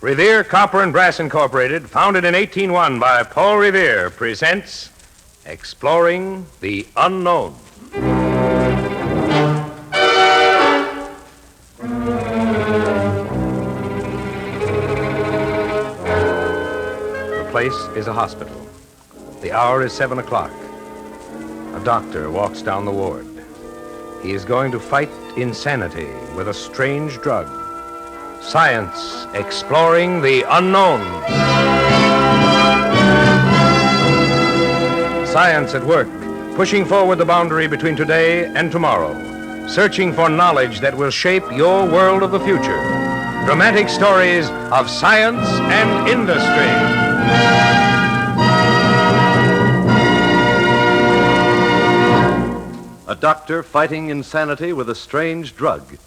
Revere Copper and Brass Incorporated, founded in 1801 by Paul Revere, presents Exploring the Unknown. The place is a hospital. The hour is 7 o'clock. A doctor walks down the ward. He is going to fight insanity with a strange drug. Science exploring the unknown. Science at work, pushing forward the boundary between today and tomorrow, searching for knowledge that will shape your world of the future. Dramatic stories of science and industry. A doctor fighting insanity with a strange drug.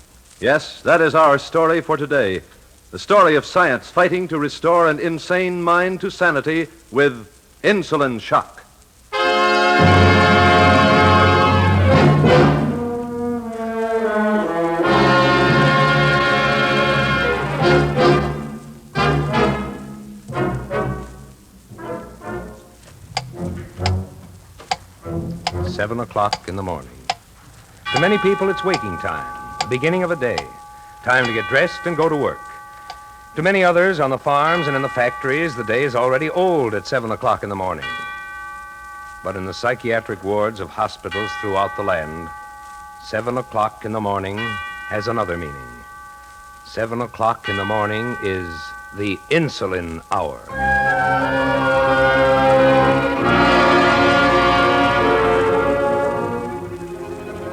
Yes, that is our story for today. The story of science fighting to restore an insane mind to sanity with Insulin Shock. 7 o'clock in the morning. To many people, it's waking time. The beginning of a day. Time to get dressed and go to work. To many others on the farms and in the factories, the day is already old at 7 o'clock in the morning. But in the psychiatric wards of hospitals throughout the land, 7 o'clock in the morning has another meaning. 7 o'clock in the morning is the insulin hour.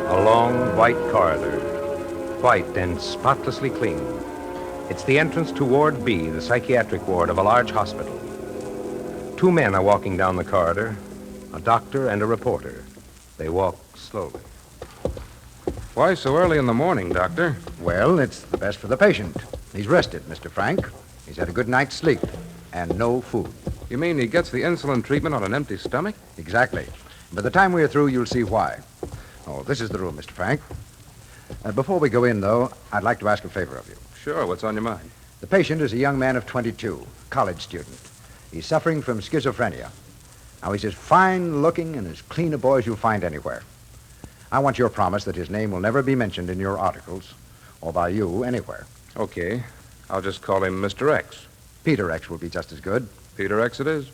A long white corridor. White and spotlessly clean. It's the entrance to Ward B, the psychiatric ward of a large hospital. Two men are walking down the corridor, a doctor and a reporter. They walk slowly. Why so early in the morning, Doctor? Well, it's the best for the patient. He's rested, Mr. Frank. He's had a good night's sleep and no food. You mean he gets the insulin treatment on an empty stomach? Exactly. By the time we're through, you'll see why. Oh, this is the room, Mr. Frank. Before we go in, though, I'd like to ask a favor of you. Sure, what's on your mind? The patient is a young man of 22, college student. He's suffering from schizophrenia. Now, he's as fine-looking and as clean a boy as you'll find anywhere. I want your promise that his name will never be mentioned in your articles or by you anywhere. Okay. I'll just call him Mr. X. Peter X will be just as good. Peter X it is.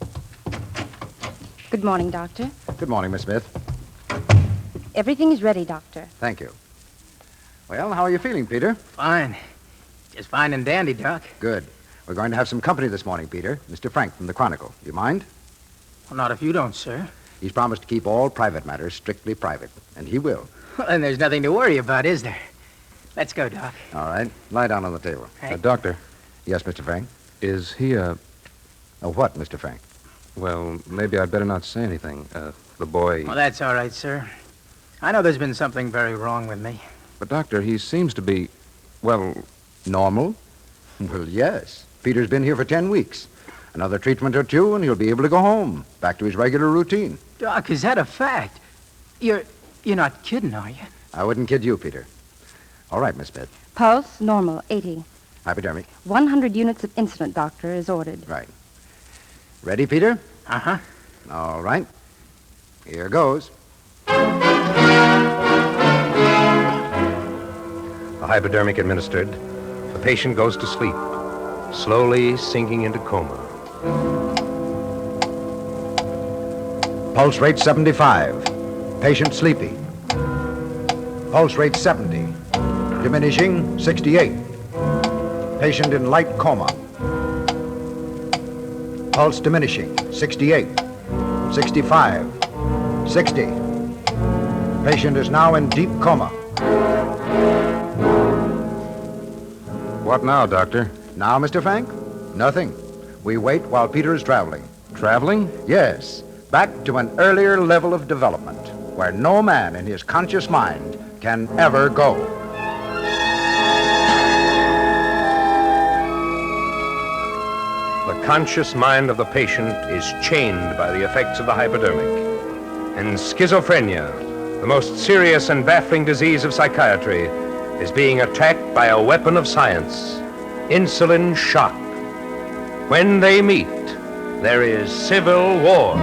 Good morning, Doctor. Good morning, Miss Smith. Everything is ready, Doctor. Thank you. Well, how are you feeling, Peter? Fine. Just fine and dandy, Doc. Good. We're going to have some company this morning, Peter. Mr. Frank from the Chronicle. You mind? Well, not if you don't, sir. He's promised to keep all private matters strictly private, and he will. Well, then there's nothing to worry about, is there? Let's go, Doc. All right. Lie down on the table. Hey. Doctor, Yes, Mr. Frank? is he a... Oh, what, Mr. Frank? Well, maybe I'd better not say anything. The boy... Well, that's all right, sir. I know there's been something very wrong with me. But, Doctor, he seems to be... Well... Normal? Well, yes. Peter's been here for 10 weeks. Another treatment or two, and he'll be able to go home, back to his regular routine. Doc, is that a fact? You're not kidding, are you? I wouldn't kid you, Peter. All right, Miss Smith. Pulse, normal, 80. Hypodermic. 100 units of insulin, Doctor, is ordered. Right. Ready, Peter? Uh-huh. All right. Here goes. A hypodermic administered. The patient goes to sleep, slowly sinking into coma. Pulse rate 75. Patient sleepy. Pulse rate 70. Diminishing 68. Patient in light coma. Pulse diminishing 68. 65. 60. Patient is now in deep coma. What now, Doctor? Now, Mr. Frank? Nothing. We wait while Peter is traveling. Traveling? Yes, back to an earlier level of development where no man in his conscious mind can ever go. The conscious mind of the patient is chained by the effects of the hypodermic. And schizophrenia, the most serious and baffling disease of psychiatry, is being attacked by a weapon of science, insulin shock. When they meet, there is civil war.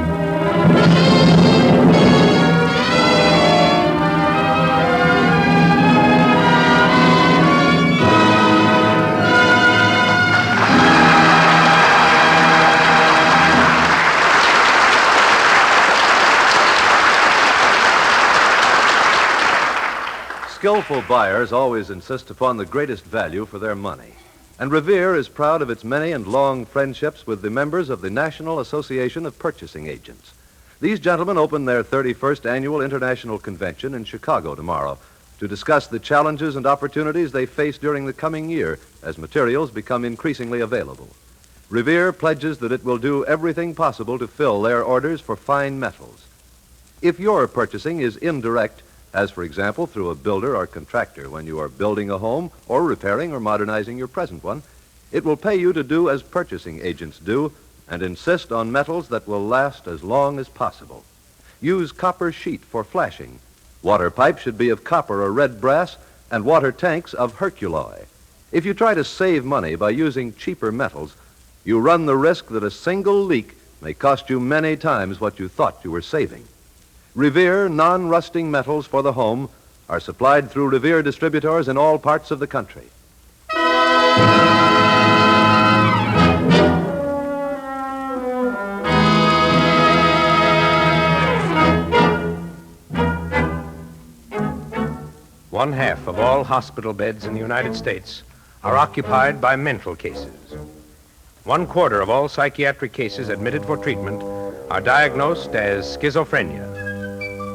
Skillful buyers always insist upon the greatest value for their money. And Revere is proud of its many and long friendships with the members of the National Association of Purchasing Agents. These gentlemen open their 31st Annual International Convention in Chicago tomorrow to discuss the challenges and opportunities they face during the coming year as materials become increasingly available. Revere pledges that it will do everything possible to fill their orders for fine metals. If your purchasing is indirect, as, for example, through a builder or contractor when you are building a home or repairing or modernizing your present one, it will pay you to do as purchasing agents do and insist on metals that will last as long as possible. Use copper sheet for flashing. Water pipes should be of copper or red brass, and water tanks of herculoy. If you try to save money by using cheaper metals, you run the risk that a single leak may cost you many times what you thought you were saving. Revere non-rusting metals for the home are supplied through Revere distributors in all parts of the country. One half of all hospital beds in the United States are occupied by mental cases. 1/4 of all psychiatric cases admitted for treatment are diagnosed as schizophrenia.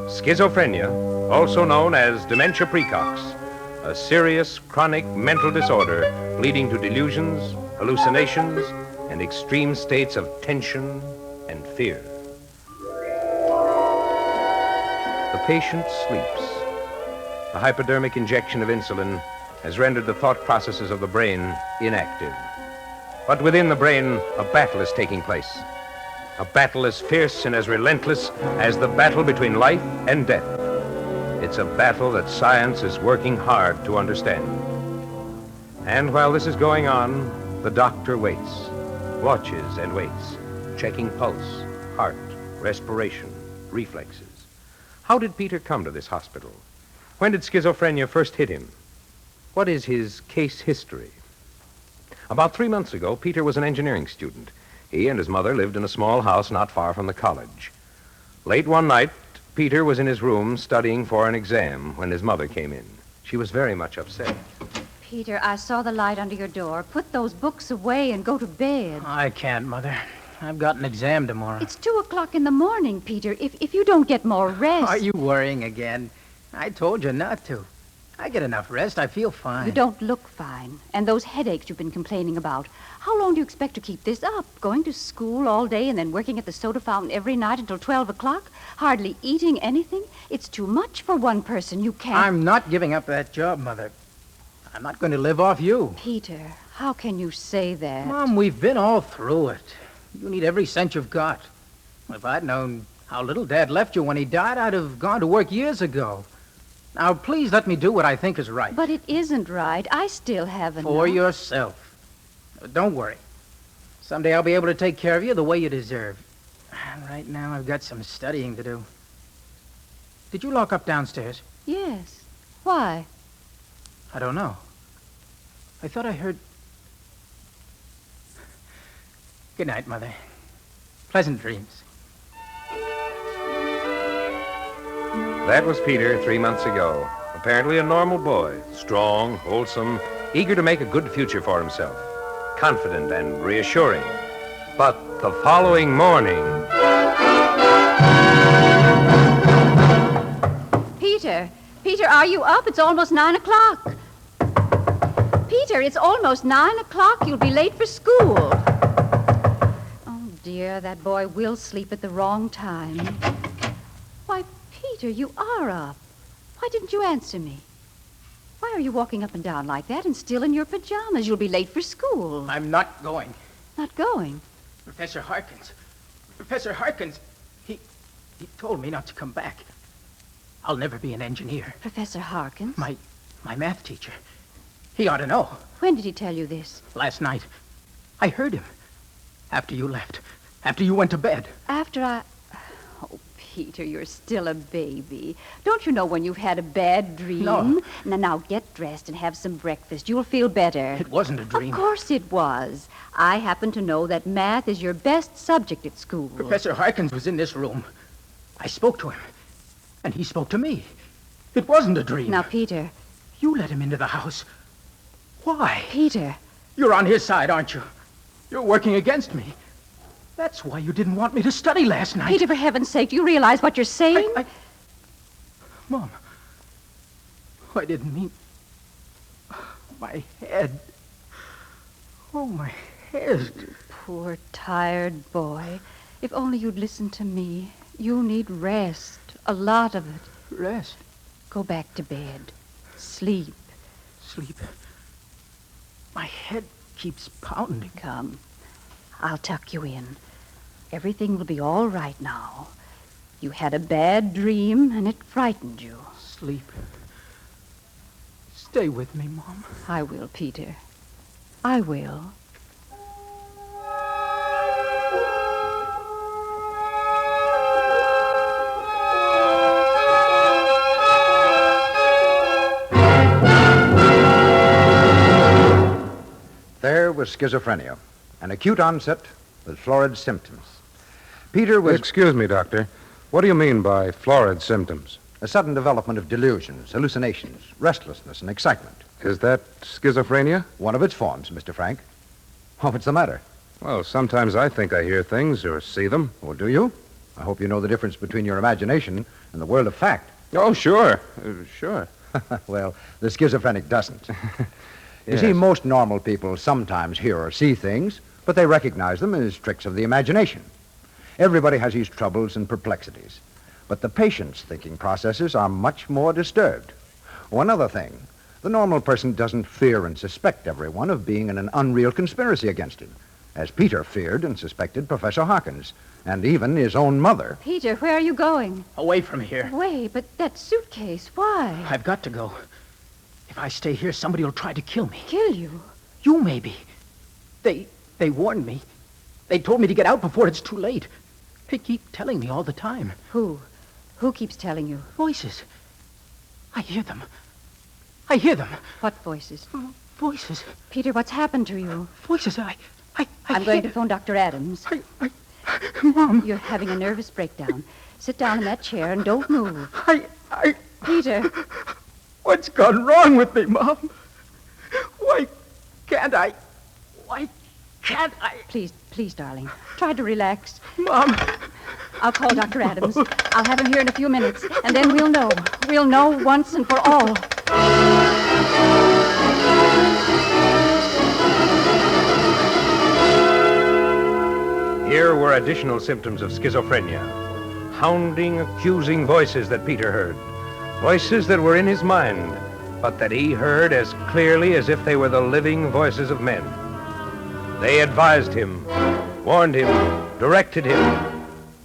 Schizophrenia, also known as dementia precox, a serious chronic mental disorder leading to delusions, hallucinations, and extreme states of tension and fear. The patient sleeps. The hypodermic injection of insulin has rendered the thought processes of the brain inactive. But within the brain, a battle is taking place. A battle as fierce and as relentless as the battle between life and death. It's a battle that science is working hard to understand. And while this is going on, the doctor waits, watches and waits, checking pulse, heart, respiration, reflexes. How did Peter come to this hospital? When did schizophrenia first hit him? What is his case history? About 3 months ago, Peter was an engineering student. He and his mother lived in a small house not far from the college. Late one night, Peter was in his room studying for an exam when his mother came in. She was very much upset. Peter, I saw the light under your door. Put those books away and go to bed. I can't, Mother. I've got an exam tomorrow. It's 2:00 in the morning, Peter. If you don't get more rest... Are you worrying again? I told you not to. I get enough rest. I feel fine. You don't look fine. And those headaches you've been complaining about. How long do you expect to keep this up? Going to school all day and then working at the soda fountain every night until 12 o'clock? Hardly eating anything? It's too much for one person. You can't... I'm not giving up that job, Mother. I'm not going to live off you. Peter, how can you say that? Mom, we've been all through it. You need every cent you've got. If I'd known how little Dad left you when he died, I'd have gone to work years ago. Now, please let me do what I think is right. But it isn't right. I still haven't. For yourself. Don't worry. Someday I'll be able to take care of you the way you deserve. And right now I've got some studying to do. Did you lock up downstairs? Yes. Why? I don't know. I thought I heard... Good night, Mother. Pleasant dreams. That was Peter 3 months ago. Apparently a normal boy, strong, wholesome, eager to make a good future for himself, confident and reassuring. But the following morning... Peter, are you up? It's almost 9 o'clock. Peter, it's almost 9 o'clock. You'll be late for school. Oh, dear, that boy will sleep at the wrong time. Why, Peter, you are up. Why didn't you answer me? Why are you walking up and down like that and still in your pajamas? You'll be late for school. I'm not going. Not going? Professor Harkins, he told me not to come back. I'll never be an engineer. Professor Harkins? My math teacher. He ought to know. When did he tell you this? Last night. I heard him. After you left. After you went to bed. After I... Oh, Peter, you're still a baby. Don't you know when you've had a bad dream? No. Now get dressed and have some breakfast. You'll feel better. It wasn't a dream. Of course it was. I happen to know that math is your best subject at school. Professor Harkins was in this room. I spoke to him, and he spoke to me. It wasn't a dream. Now, Peter. You let him into the house. Why? Peter. You're on his side, aren't you? You're working against me. That's why you didn't want me to study last night. Peter, for heaven's sake, do you realize what you're saying? Mom, I didn't mean... My head. Oh, my head. Poor, tired boy. If only you'd listen to me. You need rest. A lot of it. Rest. Go back to bed. Sleep. Sleep. My head keeps pounding. Come. I'll tuck you in. Everything will be all right now. You had a bad dream, and it frightened you. Sleep. Stay with me, Mom. I will, Peter. I will. There was schizophrenia, an acute onset with florid symptoms. Peter was Excuse me, Doctor. What do you mean by florid symptoms? a sudden development of delusions, hallucinations, restlessness, and excitement. Is that schizophrenia? One of its forms, Mr. Frank. Oh, what's the matter? Well, sometimes I think I hear things or see them. Oh, do you? I hope you know the difference between your imagination and the world of fact. Oh, sure. Sure. Well, the schizophrenic doesn't. You Yes. see, most normal people sometimes hear or see things, but they recognize them as tricks of the imagination. Everybody has his troubles and perplexities, but the patient's thinking processes are much more disturbed. One other thing, the normal person doesn't fear and suspect everyone of being in an unreal conspiracy against him, as Peter feared and suspected Professor Hawkins, and even his own mother. Peter, where are you going? Away from here. Wait, but that suitcase, why? I've got to go. If I stay here, somebody will try to kill me. Kill you? You, maybe. They warned me. They told me to get out before it's too late. They keep telling me all the time. Who? Who keeps telling you? Voices. I hear them. I hear them. What voices? Voices. Peter, what's happened to you? Voices. I'm going to phone Dr. Adams. Mom. You're having a nervous breakdown. Sit down in that chair and don't move. Peter. What's gone wrong with me, Mom? Why can't I? Please, darling. Try to relax. Mom. I'll call Dr. Adams. I'll have him here in a few minutes, and then we'll know. We'll know once and for all. Here were additional symptoms of schizophrenia. Hounding, accusing voices that Peter heard. Voices that were in his mind, but that he heard as clearly as if they were the living voices of men. They advised him, warned him, directed him,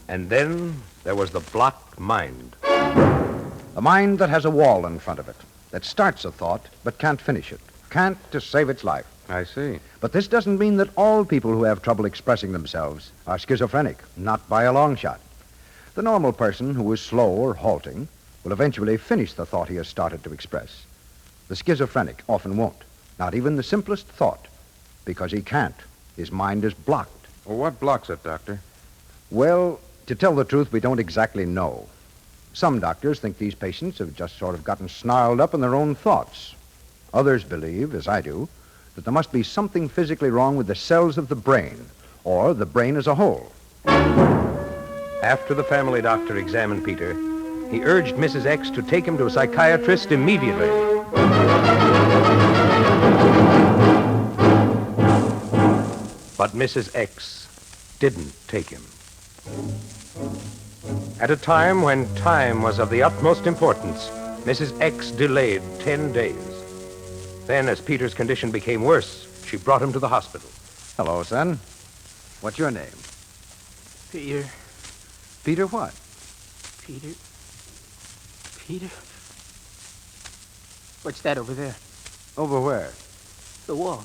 and then there was the blocked mind. A mind that has a wall in front of it, that starts a thought but can't finish it, can't to save its life. I see. But this doesn't mean that all people who have trouble expressing themselves are schizophrenic, not by a long shot. The normal person who is slow or halting will eventually finish the thought he has started to express. The schizophrenic often won't, not even the simplest thought, because he can't. His mind is blocked. Well, what blocks it, Doctor? Well, to tell the truth, we don't exactly know. Some doctors think these patients have just sort of gotten snarled up in their own thoughts. Others believe, as I do, that there must be something physically wrong with the cells of the brain, or the brain as a whole. After the family doctor examined Peter, he urged Mrs. X to take him to a psychiatrist immediately. But Mrs. X didn't take him. At a time when time was of the utmost importance, Mrs. X delayed 10 days. Then, as Peter's condition became worse, she brought him to the hospital. Hello, son. What's your name? Peter. Peter what? Peter. What's that over there? Over where? The wall.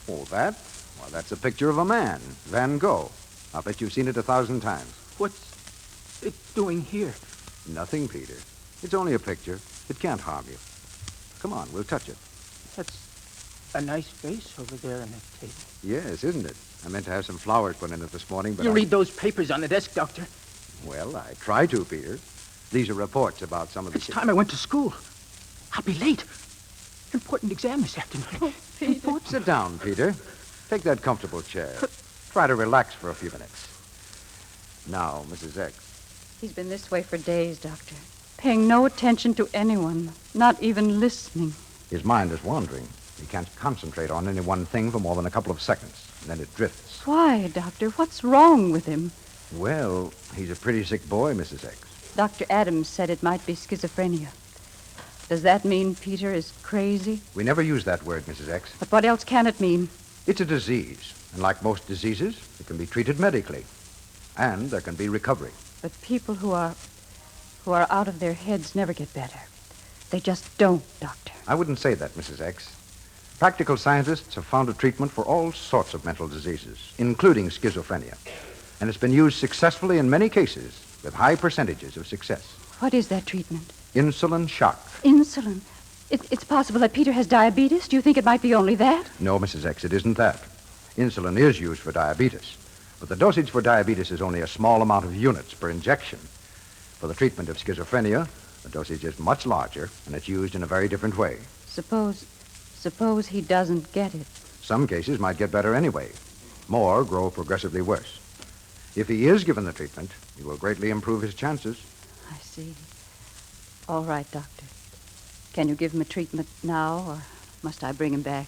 Oh, that? Well, that's a picture of a man, Van Gogh. I'll bet you've seen it 1,000 times. What's it doing here? Nothing, Peter. It's only a picture. It can't harm you. Come on, we'll touch it. That's a nice vase over there on the table. Yes, isn't it? I meant to have some flowers put in it this morning, but You read those papers on the desk, Doctor. Well, I try to, Peter. These are reports about some of the... It's time I went to school. I'll be late. Important exam this afternoon. Sit down, Peter. Take that comfortable chair. Try to relax for a few minutes. Now, Mrs. X. He's been this way for days, Doctor. Paying no attention to anyone, not even listening. His mind is wandering. He can't concentrate on any one thing for more than a couple of seconds. And then it drifts. Why, Doctor? What's wrong with him? Well, he's a pretty sick boy, Mrs. X. Dr. Adams said it might be schizophrenia. Does that mean Peter is crazy? We never use that word, Mrs. X. But what else can it mean? It's a disease. And like most diseases, it can be treated medically. And there can be recovery. But people who are out of their heads never get better. They just don't, Doctor. I wouldn't say that, Mrs. X. Practical scientists have found a treatment for all sorts of mental diseases, including schizophrenia. And it's been used successfully in many cases with high percentages of success. What is that treatment? Insulin shock. Insulin. It's possible that Peter has diabetes. Do you think it might be only that? No, Mrs. X, it isn't that. Insulin is used for diabetes. But the dosage for diabetes is only a small amount of units per injection. For the treatment of schizophrenia, the dosage is much larger, and it's used in a very different way. Suppose he doesn't get it. Some cases might get better anyway. More grow progressively worse. If he is given the treatment, he will greatly improve his chances. I see. All right, Doctor. Can you give him a treatment now, or must I bring him back?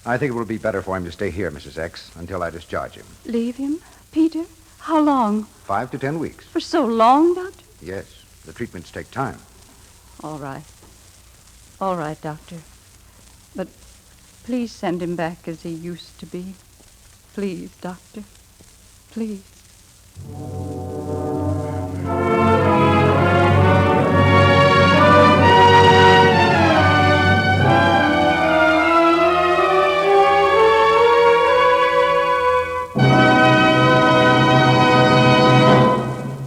I think it will be better for him to stay here, Mrs. X, until I discharge him. Leave him? Peter? How long? 5 to 10 weeks. For so long, Doctor? Yes, the treatments take time. All right. All right, Doctor. But please send him back as he used to be. Please, Doctor. Please.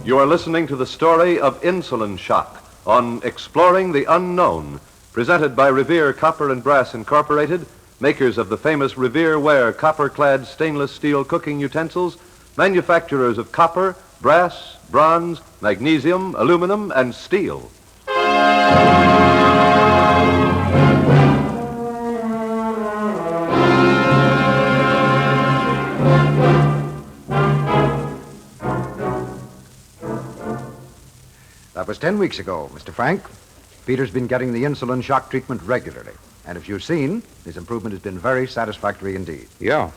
You are listening to the story of Insulin Shock on Exploring the Unknown, presented by Revere Copper and Brass Incorporated, makers of the famous Revere Ware copper-clad stainless steel cooking utensils, manufacturers of copper, brass, bronze, magnesium, aluminum, and steel. That was 10 weeks ago, Mr. Frank. Peter's been getting the insulin shock treatment regularly. And if you've seen, his improvement has been very satisfactory indeed. Yeah.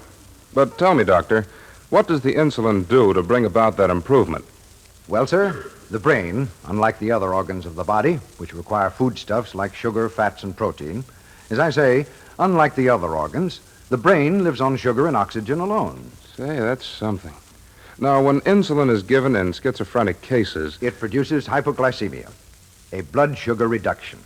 But tell me, Doctor, what does the insulin do to bring about that improvement? Well, sir, the brain, unlike the other organs of the body, which require foodstuffs like sugar, fats, and protein, as I say, unlike the other organs, the brain lives on sugar and oxygen alone. Say, that's something. Now, when insulin is given in schizophrenic cases... It produces hypoglycemia, a blood sugar reduction.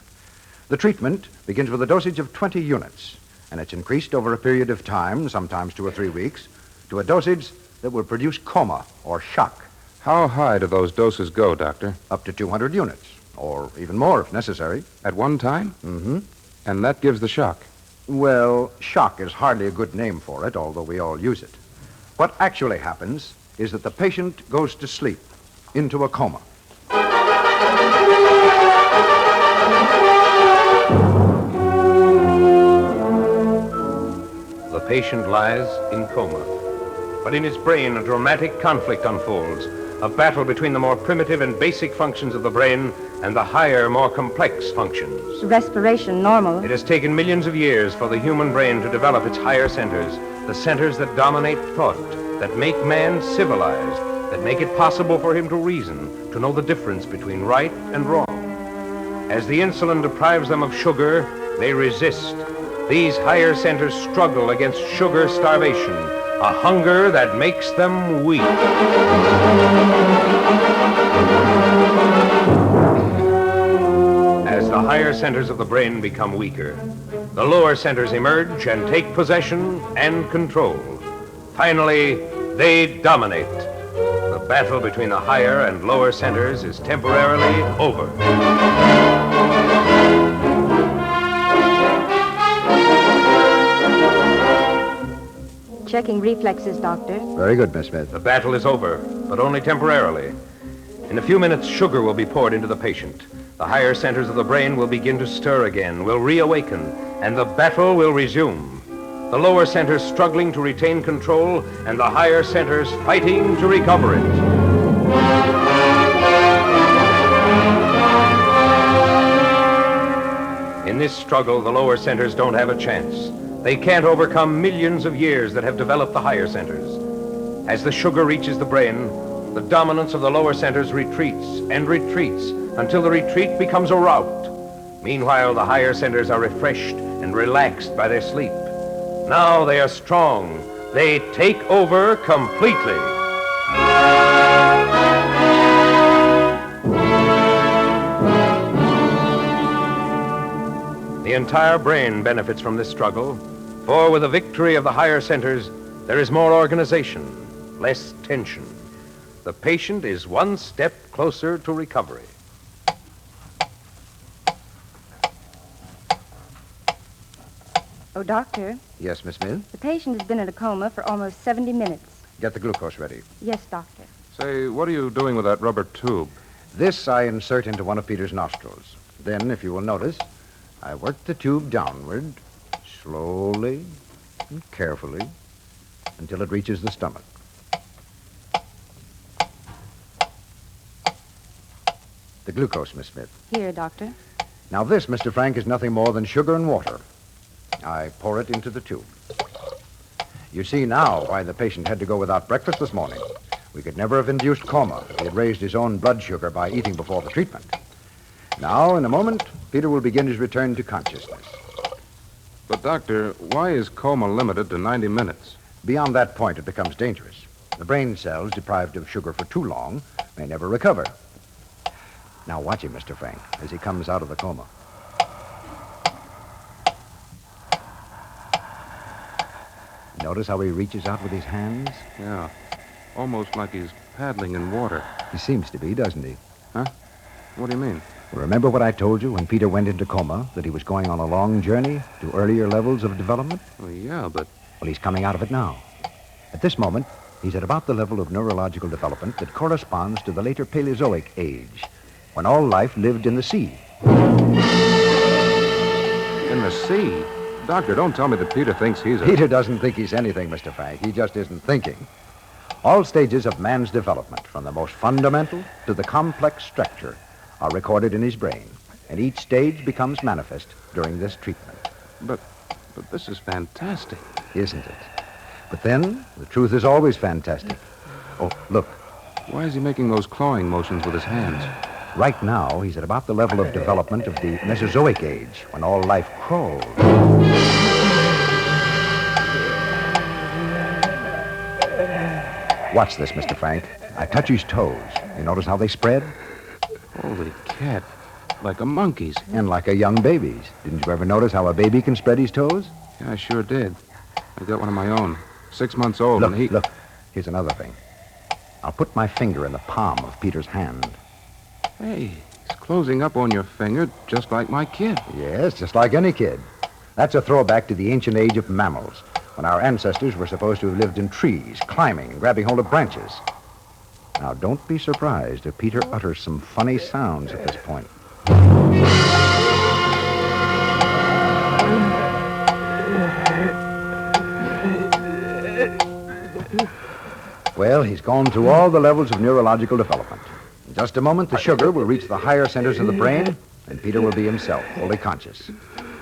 The treatment begins with a dosage of 20 units, and it's increased over a period of time, sometimes 2 or 3 weeks, to a dosage that will produce coma or shock. How high do those doses go, Doctor? Up to 200 units, or even more if necessary. At one time? Mm-hmm. And that gives the shock? Well, shock is hardly a good name for it, although we all use it. What actually happens is that the patient goes to sleep, into a coma. The patient lies in coma. But in his brain, a dramatic conflict unfolds, a battle between the more primitive and basic functions of the brain and the higher, more complex functions. Respiration normal. It has taken millions of years for the human brain to develop its higher centers, the centers that dominate thought, that make man civilized, that make it possible for him to reason, to know the difference between right and wrong. As the insulin deprives them of sugar, they resist. These higher centers struggle against sugar starvation, a hunger that makes them weak. As the higher centers of the brain become weaker, the lower centers emerge and take possession and control. Finally, they dominate. The battle between the higher and lower centers is temporarily over. Checking reflexes, Doctor. Very good, Miss Smith. The battle is over, but only temporarily. In a few minutes, sugar will be poured into the patient. The higher centers of the brain will begin to stir again, will reawaken, and the battle will resume. The lower centers struggling to retain control, and the higher centers fighting to recover it. In this struggle, the lower centers don't have a chance. They can't overcome millions of years that have developed the higher centers. As the sugar reaches the brain, the dominance of the lower centers retreats and retreats until the retreat becomes a rout. Meanwhile, the higher centers are refreshed and relaxed by their sleep. Now they are strong. They take over completely. The entire brain benefits from this struggle, for with the victory of the higher centers, there is more organization, less tension. The patient is one step closer to recovery. Oh, Doctor, Yes, Miss Smith? the patient has been in a coma for almost 70 minutes. Get the glucose ready. Yes, Doctor. Say, what are you doing with that rubber tube? This I insert into one of Peter's nostrils. Then, if you will notice, I work the tube downward, slowly and carefully, until it reaches the stomach. The glucose, Miss Smith. Here, Doctor. Now this, Mr. Frank, is nothing more than sugar and water. I pour it into the tube. You see now why the patient had to go without breakfast this morning. We could never have induced coma if he had raised his own blood sugar by eating before the treatment. Now, in a moment, Peter will begin his return to consciousness. But, Doctor, why is coma limited to 90 minutes? Beyond that point, it becomes dangerous. The brain cells deprived of sugar for too long may never recover. Now watch him, Mr. Frank, as he comes out of the coma. Notice how he reaches out with his hands? Yeah, almost like he's paddling in water. He seems to be, doesn't he? What do you mean? Remember what I told you when Peter went into coma, that he was going on a long journey to earlier levels of development? Well, yeah, but... Well, he's coming out of it now. At this moment, he's at about the level of neurological development that corresponds to the later Paleozoic age, when all life lived in the sea. In the sea? Doctor, don't tell me that Peter thinks he's a... Peter doesn't think he's anything, Mr. Frank. He just isn't thinking. All stages of man's development, from the most fundamental to the complex structure, are recorded in his brain, and each stage becomes manifest during this treatment. But this is fantastic. Isn't it? But then, the truth is always fantastic. Oh, look. Why is he making those clawing motions with his hands? Right now, he's at about the level of development of the Mesozoic age, when all life crawled. Watch this, Mr. Frank. I touch his toes. You notice how they spread? Holy cat. Like a monkey's. And like a young baby's. Didn't you ever notice how a baby can spread his toes? Yeah, I sure did. I got one of my own. 6 months old, Look, and he... look. Here's another thing. I'll put my finger in the palm of Peter's hand. Hey, he's closing up on your finger just like my kid. Yes, just like any kid. That's a throwback to the ancient age of mammals, when our ancestors were supposed to have lived in trees, climbing and grabbing hold of branches. Now, don't be surprised if Peter utters some funny sounds at this point. Well, he's gone through all the levels of neurological development. In just a moment, the sugar will reach the higher centers of the brain, and Peter will be himself, fully conscious.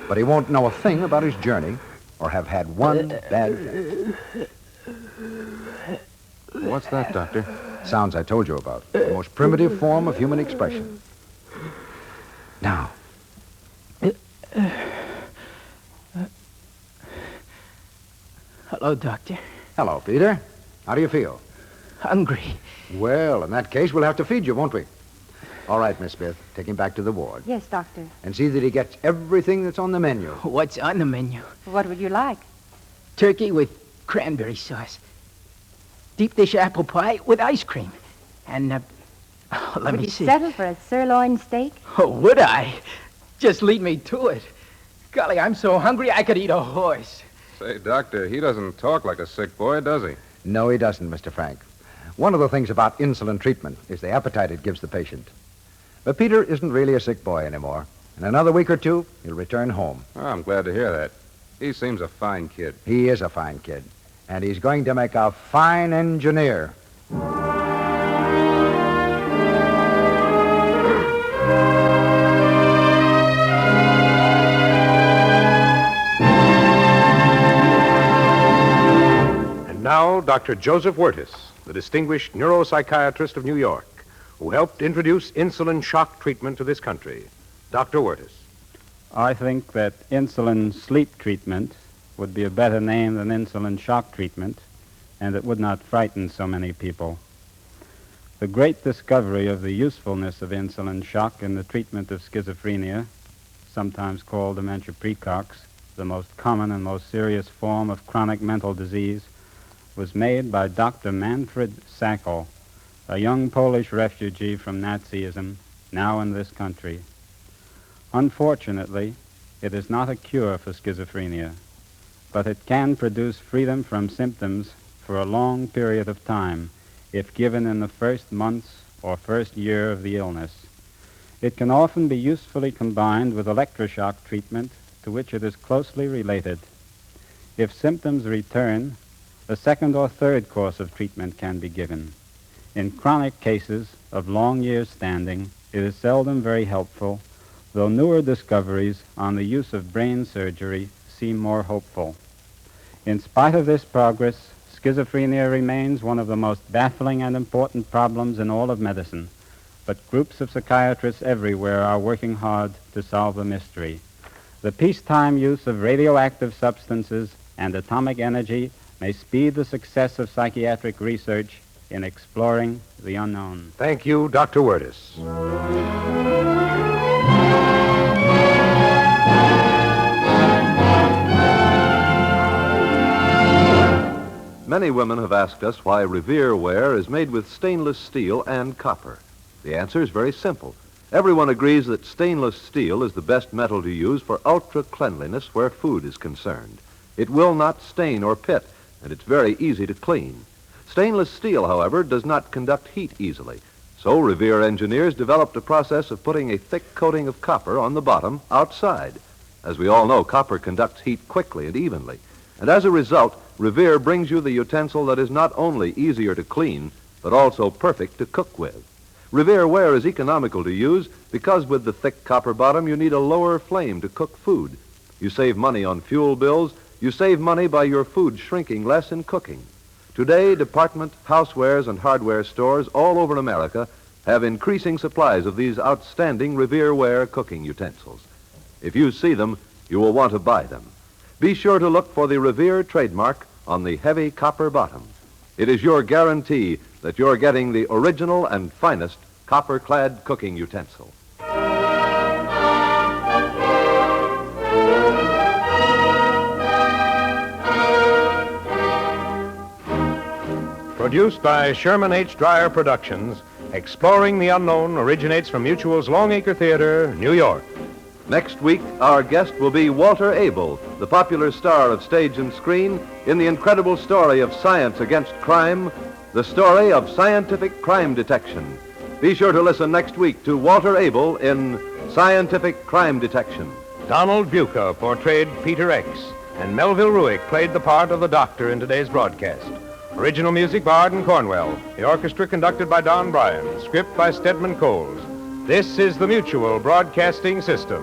But he won't know a thing about his journey or have had one bad day. What's that, Doctor? Sounds I told you about. The most primitive form of human expression. Now. Hello, Doctor. Hello, Peter. How do you feel? Hungry. Well, in that case, we'll have to feed you, won't we? All right, Miss Smith. Take him back to the ward. Yes, Doctor. And see that he gets everything that's on the menu. What's on the menu? What would you like? Turkey with cranberry sauce. deep dish apple pie with ice cream. And, let Would me you see. settle for a sirloin steak? Oh, would I? Just lead me to it. Golly, I'm so hungry I could eat a horse. Say, Doctor, he doesn't talk like a sick boy, does he? No, he doesn't, Mr. Frank. One of the things about insulin treatment is the appetite it gives the patient. But Peter isn't really a sick boy anymore. In another week or two, he'll return home. Oh, I'm glad to hear that. He seems a fine kid. He is a fine kid, and he's going to make a fine engineer. And now, Dr. Joseph Wirtis, the distinguished neuropsychiatrist of New York, who helped introduce insulin shock treatment to this country. Dr. Wirtis. I think that insulin sleep treatment would be a better name than insulin shock treatment, and it would not frighten so many people. The great discovery of the usefulness of insulin shock in the treatment of schizophrenia, sometimes called dementia praecox, the most common and most serious form of chronic mental disease, was made by Dr. Manfred Sackel, a young Polish refugee from Nazism, now in this country. Unfortunately, it is not a cure for schizophrenia, but it can produce freedom from symptoms for a long period of time if given in the first months or first year of the illness. It can often be usefully combined with electroshock treatment, to which it is closely related. If symptoms return, a second or third course of treatment can be given. In chronic cases of long years standing, it is seldom very helpful, though newer discoveries on the use of brain surgery seem more hopeful. In spite of this progress, schizophrenia remains one of the most baffling and important problems in all of medicine, but groups of psychiatrists everywhere are working hard to solve the mystery. The peacetime use of radioactive substances and atomic energy may speed the success of psychiatric research in exploring the unknown. Thank you, Dr. Wirtis. Many women have asked us why Revere ware is made with stainless steel and copper. The answer is very simple. Everyone agrees that stainless steel is the best metal to use for ultra-cleanliness where food is concerned. It will not stain or pit, and it's very easy to clean. Stainless steel, however, does not conduct heat easily. So Revere engineers developed a process of putting a thick coating of copper on the bottom outside. As we all know, copper conducts heat quickly and evenly. And as a result, Revere brings you the utensil that is not only easier to clean, but also perfect to cook with. Revere ware is economical to use because with the thick copper bottom, you need a lower flame to cook food. You save money on fuel bills. You save money by your food shrinking less in cooking. Today, department, housewares, and hardware stores all over America have increasing supplies of these outstanding Revere ware cooking utensils. If you see them, you will want to buy them. Be sure to look for the Revere trademark on the heavy copper bottom. It is your guarantee that you're getting the original and finest copper-clad cooking utensil. Produced by Sherman H. Dreyer Productions, Exploring the Unknown originates from Mutual's Longacre Theater, New York. Next week, our guest will be Walter Abel, the popular star of stage and screen, in the incredible story of science against crime, the story of scientific crime detection. Be sure to listen next week to Walter Abel in Scientific Crime Detection. Donald Buca portrayed Peter X, and Melville Ruick played the part of the doctor in today's broadcast. Original music by Arden Cornwell. The orchestra conducted by Don Bryan. Script by Stedman Coles. This is the Mutual Broadcasting System.